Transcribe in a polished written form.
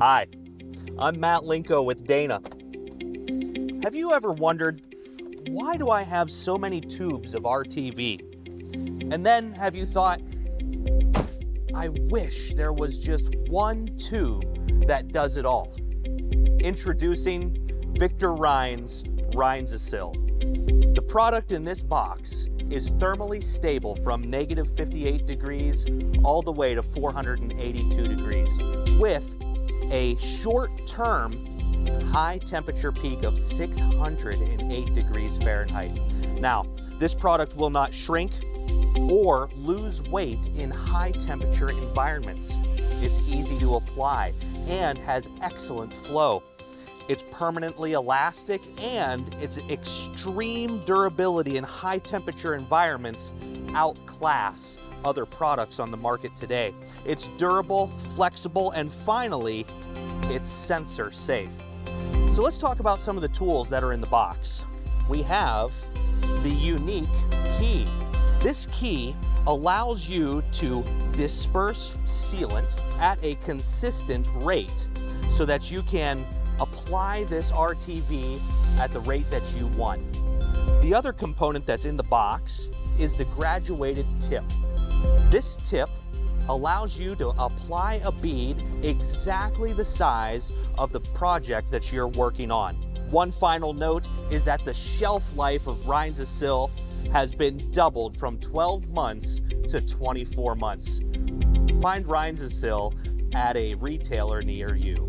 Hi, I'm Matt Linko with Dana. Have you ever wondered, why do I have so many tubes of RTV? And then have you thought, I wish there was just one tube that does it all? Introducing Victor Reinz Reinzosil. The product in this box is thermally stable from negative 58 degrees all the way to 482 degrees with a short-term high temperature peak of 608 degrees Fahrenheit. Now, this product will not shrink or lose weight in high temperature environments. It's easy to apply and has excellent flow. It's permanently elastic, and its extreme durability in high temperature environments outclass other products on the market today. It's durable, flexible, and finally, it's sensor safe. So let's talk about some of the tools that are in the box. We have the unique key. This key allows you to disperse sealant at a consistent rate so that you can apply this RTV at the rate that you want. The other component that's in the box is the graduated tip. This tip allows you to apply a bead exactly the size of the project that you're working on. One final note is that the shelf life of Reinzosil has been doubled from 12 months to 24 months. Find Reinzosil at a retailer near you.